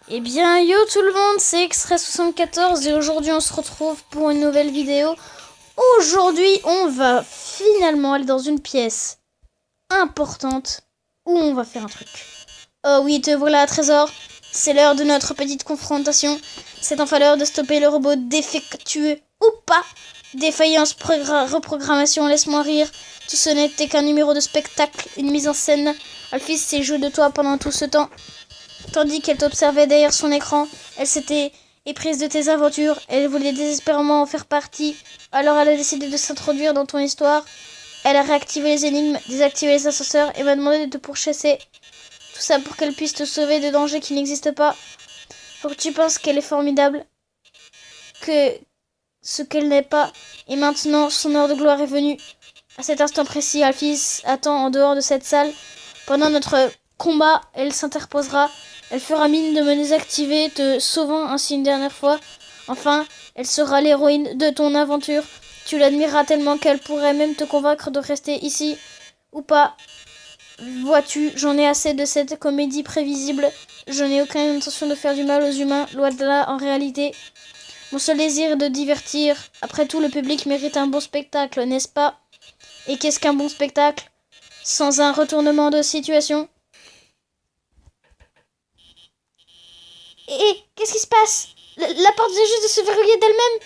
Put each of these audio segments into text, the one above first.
Eh bien, yo tout le monde, c'est Extrait74 et aujourd'hui on se retrouve pour une nouvelle vidéo. Aujourd'hui, on va finalement aller dans une pièce importante où on va faire un truc. Oh oui, te voilà, Trésor. C'est l'heure de notre petite confrontation. C'est enfin l'heure de stopper le robot défectueux ou pas. Défaillance, reprogrammation, laisse-moi rire. Tout ce n'était qu'un numéro de spectacle, une mise en scène. Alphys s'est joué de toi pendant tout ce temps. Tandis qu'elle t'observait derrière son écran, elle s'était éprise de tes aventures. Elle voulait désespérément en faire partie. Alors elle a décidé de s'introduire dans ton histoire. Elle a réactivé les énigmes, désactivé les ascenseurs et m'a demandé de te pourchasser. Tout ça pour qu'elle puisse te sauver de dangers qui n'existent pas. Faut que tu penses qu'elle est formidable. Que ce qu'elle n'est pas. Et maintenant, son heure de gloire est venue. À cet instant précis, Alphys attend en dehors de cette salle. Pendant notre combat, elle s'interposera. Elle fera mine de me désactiver, te sauvant ainsi une dernière fois. Enfin, elle sera l'héroïne de ton aventure. Tu l'admireras tellement qu'elle pourrait même te convaincre de rester ici. Ou pas. Vois-tu, j'en ai assez de cette comédie prévisible. Je n'ai aucune intention de faire du mal aux humains, loin de là en réalité. Mon seul désir est de divertir. Après tout, le public mérite un bon spectacle, n'est-ce pas? Et qu'est-ce qu'un bon spectacle sans un retournement de situation? Et qu'est-ce qui se passe? La porte vient juste de se verrouiller d'elle-même.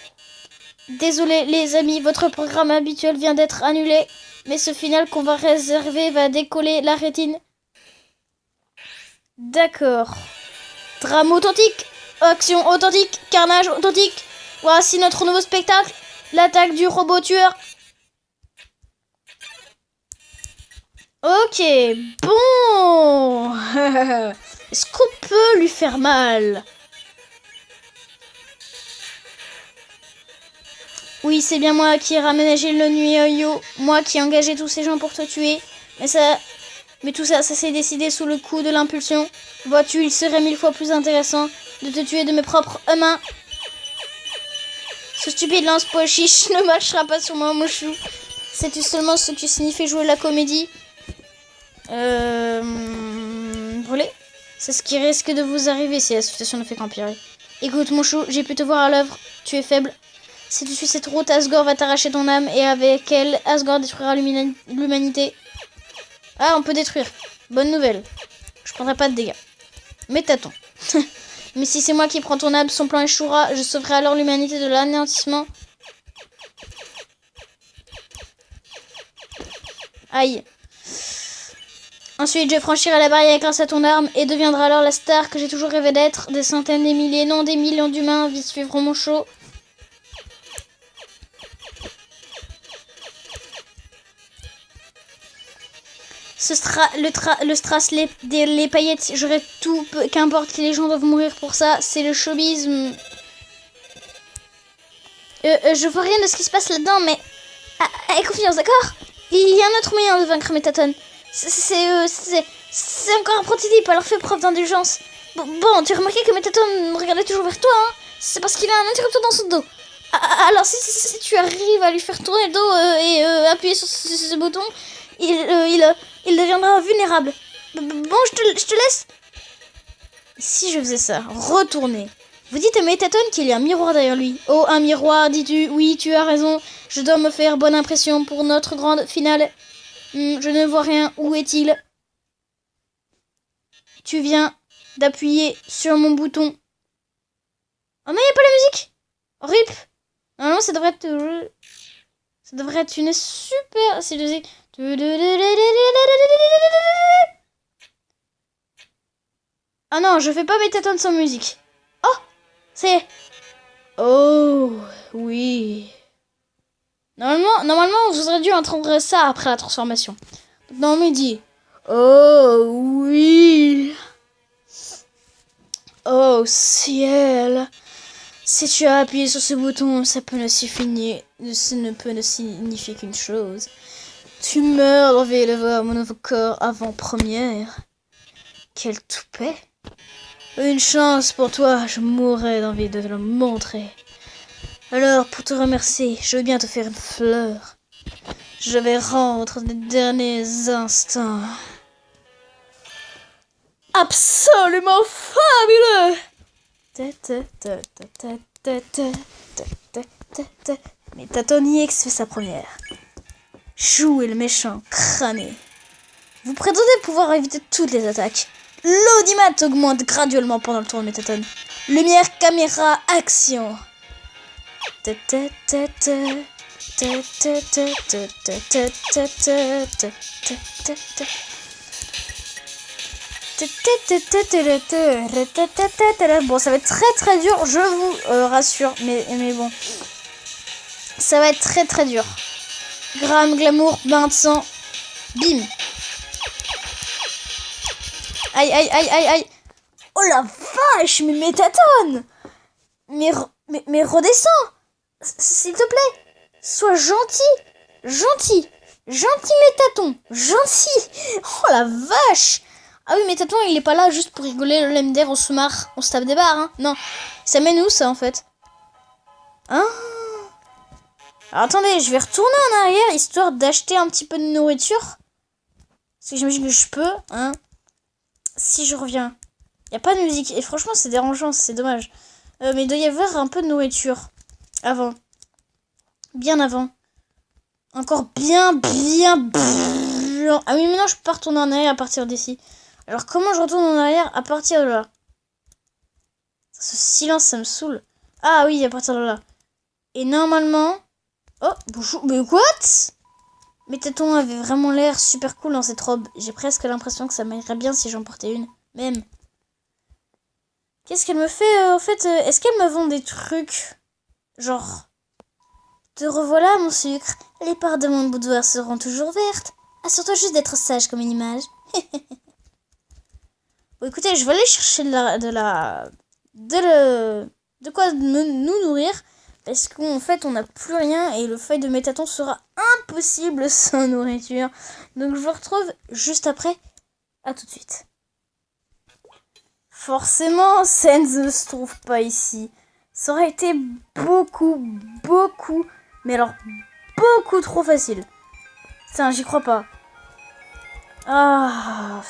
Désolé les amis, votre programme habituel vient d'être annulé. Mais ce final qu'on va réserver va décoller la rétine. D'accord. Drame authentique, action authentique, carnage authentique. Voici notre nouveau spectacle, l'attaque du robot tueur. Ok, bon. Est-ce qu'on peut lui faire mal? Oui, c'est bien moi qui ai raménagé le noyau, moi qui ai engagé tous ces gens pour te tuer. Mais tout ça, ça s'est décidé sous le coup de l'impulsion. Vois-tu, il serait 1000 fois plus intéressant de te tuer de mes propres mains. Ce stupide lance-poil chiche ne marchera pas sur moi, mon chou. Sais-tu seulement ce que signifie jouer la comédie? Voler? C'est ce qui risque de vous arriver si la situation ne fait qu'empirer. Écoute, mon chou, j'ai pu te voir à l'œuvre. Tu es faible. Si tu suis cette route, Asgore va t'arracher ton âme et avec elle, Asgore détruira l'humanité. Ah, on peut détruire. Bonne nouvelle. Je prendrai pas de dégâts. Mais t'attends. Mais si c'est moi qui prends ton âme, son plan échouera. Je sauverai alors l'humanité de l'anéantissement. Aïe. Ensuite, je franchirai la barrière grâce à ton arme et deviendrai alors la star que j'ai toujours rêvé d'être. Des centaines, des milliers, non des millions d'humains suivront mon show. Le strass, les paillettes, j'aurais tout, qu'importe que les gens doivent mourir pour ça, c'est le showbiz. Je vois rien de ce qui se passe là-dedans, mais aie confiance, d'accord? Il y a un autre moyen de vaincre Métatone. C'est encore un prototype, alors fais preuve d'indulgence. Bon, tu as remarqué que Métatone regardait toujours vers toi, hein? C'est parce qu'il a un interrupteur dans son dos. Alors si tu arrives à lui faire tourner le dos et appuyer sur ce bouton, il deviendra vulnérable. Bon, je te laisse. Si je faisais ça, retourner. Vous dites à Métatone qu'il y a un miroir derrière lui. Oh, un miroir, dis-tu? Oui, tu as raison. Je dois me faire bonne impression pour notre grande finale. Je ne vois rien. Où est-il? Tu viens d'appuyer sur mon bouton. Oh non, il n'y a pas la musique. RIP. Normalement, ça devrait être une super... Si je sais... Ah non, je fais pas Métatone sans musique. Oh, c'est... Oh, oui. Normalement, vous aurez dû entendre ça après la transformation. Donc, normalement, il dit... Oh, oui. Oh, ciel. Si tu as appuyé sur ce bouton, ça ne peut ne signifier qu'une chose. Tu meurs d'envie de voir mon nouveau corps avant-première. Quel toupet. Une chance pour toi, je mourrais d'envie de te le montrer. Alors, pour te remercier, je veux bien te faire une fleur. Je vais rendre les derniers instants. Absolument fabuleux! Métaton IX fait sa première. Chou est le méchant, crâné. Vous prétendez pouvoir éviter toutes les attaques. L'audimat augmente graduellement pendant le tour de Métaton. Lumière, caméra, action. Bon, ça va être très dur, je vous rassure, mais bon. Ça va être très dur. Gramme, glamour, bain de sang. Bim. Aïe. Oh la vache, mais Métaton. Mais redescends. S'il te plaît. Sois gentil. Gentil Métaton. Gentil. Oh la vache. Ah oui, Métaton, il est pas là juste pour rigoler. Le LMDR, on se marre. On se tape des barres, hein. Non. Ça mène où, ça, en fait? Hein? Alors, attendez, je vais retourner en arrière, histoire d'acheter un petit peu de nourriture. Parce que j'imagine que je peux, hein. Si je reviens. Il n'y a pas de musique. Et franchement, c'est dérangeant, c'est dommage. Mais il doit y avoir un peu de nourriture. Avant. Bien avant. Encore bien. Ah oui, maintenant, je peux pas retourner en arrière à partir d'ici. Alors, comment je retourne en arrière à partir de là? Ce silence, ça me saoule. Ah oui, à partir de là. Et normalement... Oh, bonjour. Mais what? Métaton avait vraiment l'air super cool dans cette robe. J'ai presque l'impression que ça m'irait bien si j'en portais une. Même. Qu'est-ce qu'elle me fait, en fait? Est-ce qu'elle me vend des trucs? Genre... Te revoilà, mon sucre. Les parts de mon boudoir seront toujours vertes. Assure-toi juste d'être sage comme une image. Bon, écoutez, je vais aller chercher de quoi nous nourrir. Parce qu'en fait, on n'a plus rien et le feuille de Métaton sera impossible sans nourriture. Donc, je vous retrouve juste après. À tout de suite. Forcément, Senz ne se trouve pas ici. Ça aurait été beaucoup, mais alors beaucoup trop facile. Putain, j'y crois pas. Ah,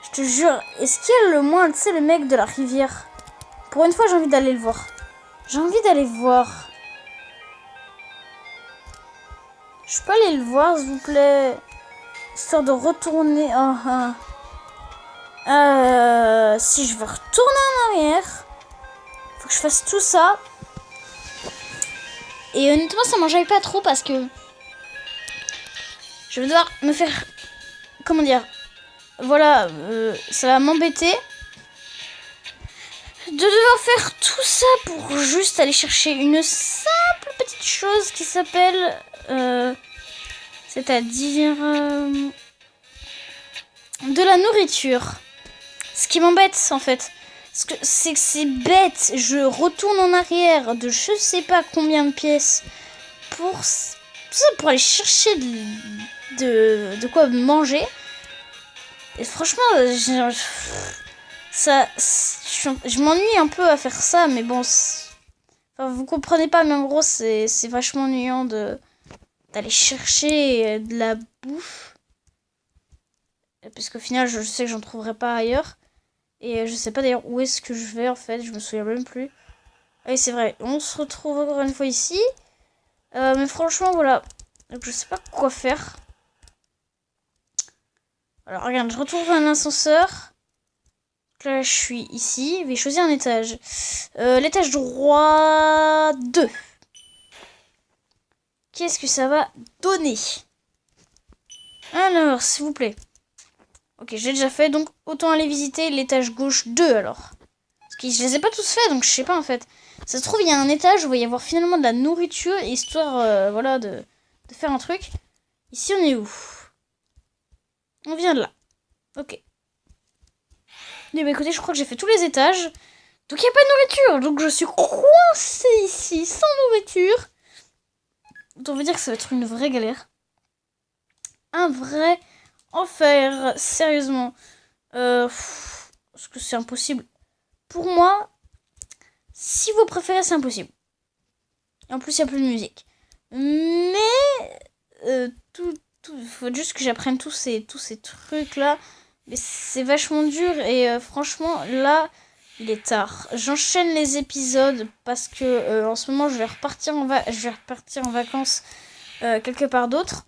je te jure, est-ce qu'il y a le moins, tu sais, le mec de la rivière? Pour une fois, j'ai envie d'aller le voir. Je peux aller le voir, s'il vous plaît? Histoire de retourner... si je veux retourner en arrière, faut que je fasse tout ça. Et honnêtement, ça m'enjaille pas trop parce que je vais devoir me faire... Comment dire? Voilà, ça va m'embêter de devoir faire tout ça pour juste aller chercher une simple petite chose qui s'appelle... c'est-à-dire... de la nourriture. Ce qui m'embête, en fait. Parce que c'est bête. Je retourne en arrière de je sais pas combien de pièces pour aller chercher de quoi manger. Et franchement, je m'ennuie un peu à faire ça, mais bon, enfin, vous comprenez pas, mais en gros, c'est vachement ennuyant d'aller chercher de la bouffe. Parce qu'au final, je sais que j'en trouverai pas ailleurs. Et je sais pas d'ailleurs où est-ce que je vais, en fait, je me souviens même plus. Ah oui, c'est vrai, on se retrouve encore une fois ici. Mais franchement, voilà. Donc je sais pas quoi faire. Alors regarde, je retrouve un ascenseur. Là, je suis ici. Je vais choisir un étage. L'étage droit 2. Qu'est-ce que ça va donner? Alors, s'il vous plaît. Ok, j'ai déjà fait, donc autant aller visiter l'étage gauche 2 alors. Parce que je les ai pas tous faits, donc je sais pas en fait. Ça se trouve, il y a un étage où il va y avoir finalement de la nourriture, histoire voilà, de faire un truc. Ici, on est où? On vient de là. Ok. Et bah écoutez, je crois que j'ai fait tous les étages. Donc il n'y a pas de nourriture. Donc je suis coincée ici, sans nourriture. Donc on veut dire que ça va être une vraie galère. Un vrai enfer. Sérieusement. Parce que c'est impossible. Pour moi, si vous préférez, c'est impossible. Et en plus, il n'y a plus de musique. Mais... il faut juste que j'apprenne tous ces trucs-là. Mais c'est vachement dur. Et franchement, là, Il est tard. J'enchaîne les épisodes parce que en ce moment je vais repartir en vacances quelque part d'autre.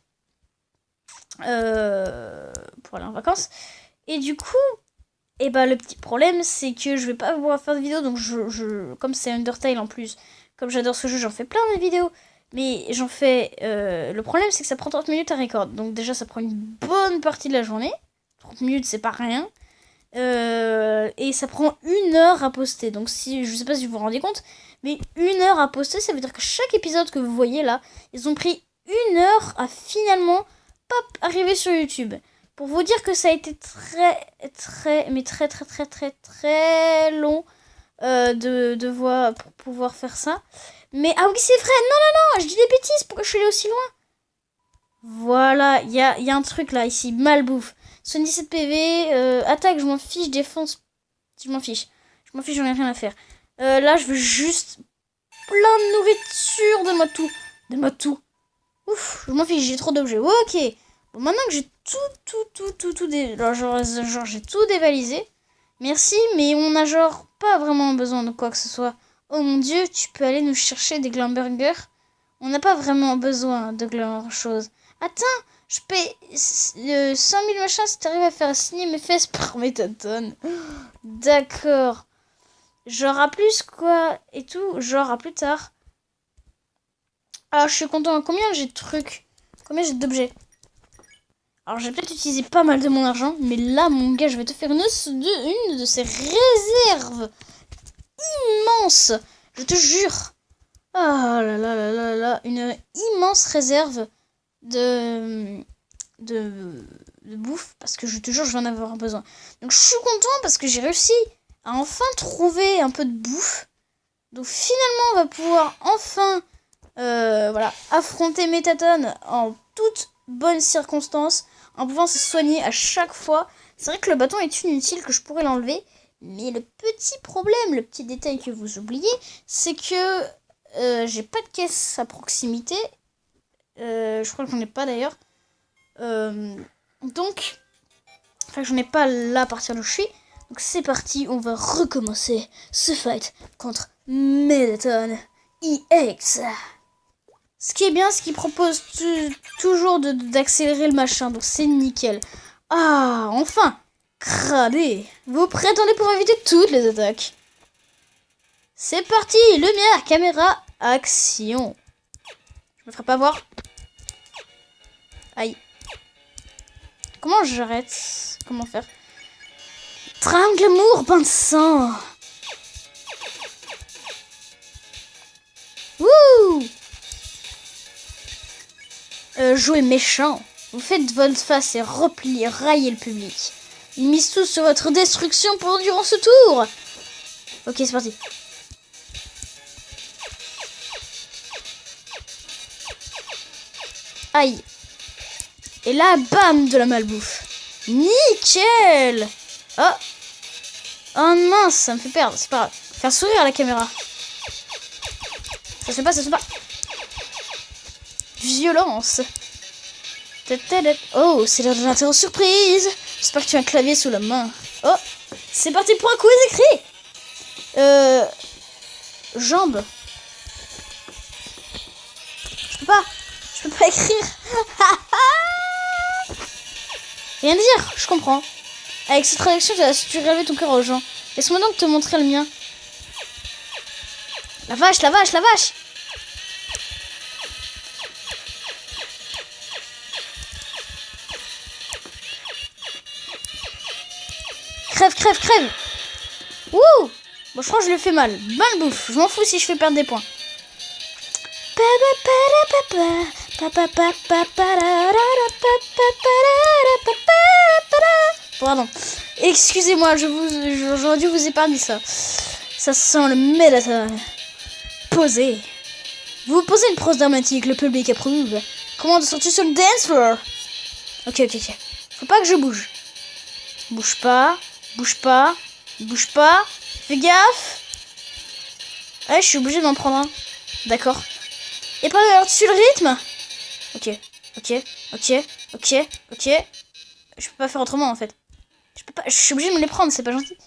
Pour aller en vacances. Et du coup, le petit problème c'est que je vais pas pouvoir faire de vidéos. Donc comme c'est Undertale en plus, comme j'adore ce jeu, j'en fais plein de vidéos. Mais j'en fais... le problème c'est que ça prend 30 minutes à record. Donc déjà ça prend une bonne partie de la journée. 30 minutes c'est pas rien. Et ça prend 1 heure à poster. Donc si je sais pas si vous vous rendez compte, mais 1 heure à poster, ça veut dire que chaque épisode que vous voyez là, ils ont pris 1 heure à finalement arriver sur YouTube. Pour vous dire que ça a été très long de voir pour pouvoir faire ça. Mais ah oui c'est vrai, non, je dis des bêtises, pourquoi je suis allée aussi loin? Voilà, il y a un truc là ici, malbouffe. 77 PV, attaque, je m'en fiche, défense, je m'en fiche, j'en ai rien à faire. Là, je veux juste plein de nourriture, donne-moi tout. Ouf, je m'en fiche, j'ai trop d'objets. Ok, bon, maintenant que j'ai j'ai tout dévalisé, merci, mais on n'a genre pas vraiment besoin de quoi que ce soit. Oh mon dieu, tu peux aller nous chercher des glamburgers. On n'a pas vraiment besoin de grand chose. Attends, je paye 100 000 machins si t'arrives à faire signer mes fesses par Métatone. D'accord. Genre à plus quoi et tout. Genre à plus tard. Ah, je suis content. Combien j'ai de trucs? Combien j'ai d'objets? Alors j'ai peut-être utilisé pas mal de mon argent. Mais là mon gars, je vais te faire une de ces réserves immenses. Je te jure. Ah là là là là là. Une immense réserve de bouffe, parce que je te jure je vais en avoir besoin. Donc je suis content parce que j'ai réussi à enfin trouver un peu de bouffe. Donc finalement on va pouvoir enfin affronter Métatone en toutes bonnes circonstances, en pouvant se soigner à chaque fois. C'est vrai que le bâton est inutile, que je pourrais l'enlever, mais le petit problème, le petit détail que vous oubliez, c'est que j'ai pas de caisse à proximité. Je crois que j'en ai pas d'ailleurs. Donc, j'en ai pas là à partir d'où je suis. Donc c'est parti, on va recommencer ce fight contre Métatone EX. Ce qui est bien, c'est qu'il propose toujours d'accélérer le machin, donc c'est nickel. Ah, enfin, cramé. Vous prétendez pour éviter toutes les attaques. C'est parti, lumière, caméra, action. Je me ferai pas voir. Aïe. Comment j'arrête? Comment faire? Trame, glamour, bain de sang. Wouh! Jouez méchant. Vous faites votre face et repliez, raillez le public. Ils misent tous sur votre destruction durant ce tour. Ok, c'est parti. Aïe. Et là, bam, de la malbouffe. Nickel. Oh. Oh mince, ça me fait perdre. C'est pas grave. Faire sourire à la caméra. Ça se fait pas, ça se fait pas. Violence. Oh, c'est l'ordinateur surprise. J'espère que tu as un clavier sous la main. Oh, c'est parti pour un quiz écrit. Jambes. Je peux pas écrire. Rien dire, je comprends. Avec cette traduction, tu rêvais ton cœur aux gens. Laisse-moi donc te montrer le mien. La vache, la vache, la vache. Crève, crève, crève. Wouh. Bon, je crois que je le fais mal. Malbouffe. Je m'en fous si je fais perdre des points. Pardon. Excusez-moi, j'aurais dû vous épargner ça. Ça sent le Métatone. Posez. Vous posez une prose dramatique, le public approuve. Comment de sortir sur le dance floor? Ok. Faut pas que je bouge. Bouge pas. Bouge pas. Bouge pas. Fais gaffe. Ouais, je suis obligée d'en prendre un. D'accord. Et pas dessus le rythme. Ok. Je peux pas faire autrement en fait. Je suis obligée de me les prendre, c'est pas gentil.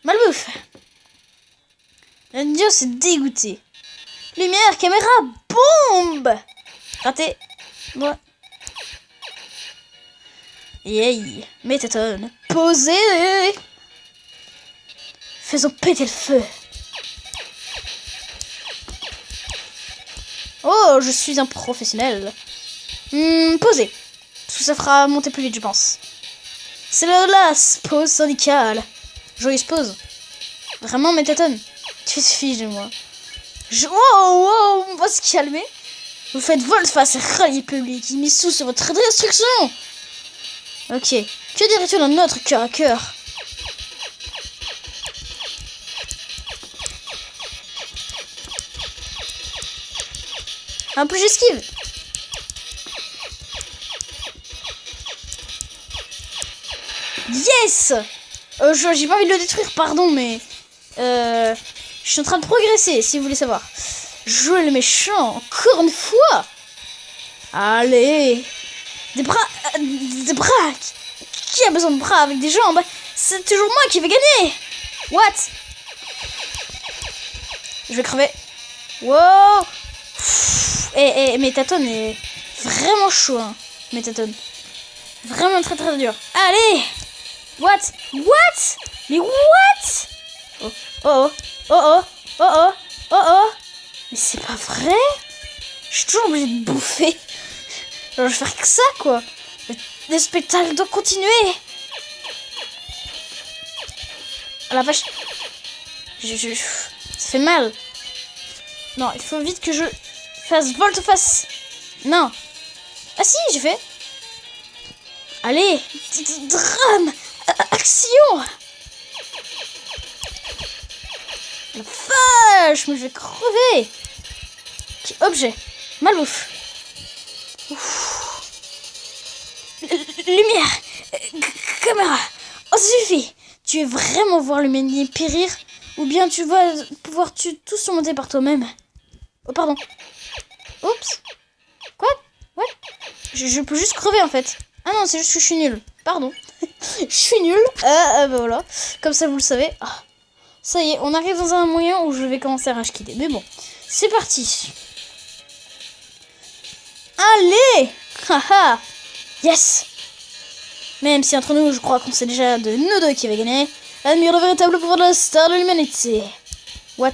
Malbouffe. Dieu s'est dégoûté. Lumière, caméra, bombe. Raté. Ouais. Yay. Métatone. Posez. Faisons péter le feu. Oh, je suis un professionnel. Posez. Parce que ça fera monter plus vite, je pense. C'est la pause syndicale. Joyeuse pause. Vraiment, Métatone. Tu te fiches de moi. Wow, on va se calmer. Vous faites volte-face et rallier public. Il mise sous sur votre destruction. Ok. Que dirais-tu d'un autre cœur à cœur? Un peu j'esquive. Yes. J'ai pas envie de le détruire, pardon, mais... je suis en train de progresser, si vous voulez savoir. Jouer le méchant, encore une fois. Allez. Des bras... des bras. Qui a besoin de bras avec des jambes? C'est toujours moi qui vais gagner. What? Je vais crever. Wow. Métatone est vraiment chaud, hein. Métatone. Vraiment très très dur. Allez. What? Mais what? Oh, oh, oh, oh, oh, oh, oh, oh. Mais c'est pas vrai? Je suis toujours obligée de bouffer. Genre, je vais faire que ça, quoi. Le spectacle doit continuer. Ah la vache. Ça fait mal. Non, il faut vite que je fasse volte-face. Non. Ah si, j'ai fait. Allez. Drame. Action. La vache, mais je vais crever. Okay, objet. Malbouffe. Lumière. Caméra. Oh, ça suffit. Tu veux vraiment voir l'humanité périr? Ou bien tu vas pouvoir tout surmonter par toi-même? Oh, pardon. Oups. Quoi? What? Je peux juste crever, en fait. Ah non, c'est juste que je suis nulle. Pardon. Je suis nulle. Bah voilà. Comme ça, vous le savez. Ah. Ça y est, on arrive dans un moyen où je vais commencer à rage quitter. Mais bon, c'est parti. Allez. Haha. Yes. Même si entre nous, je crois qu'on sait déjà de nous deux qui va gagner. Admire le véritable pouvoir de la star de l'humanité. What?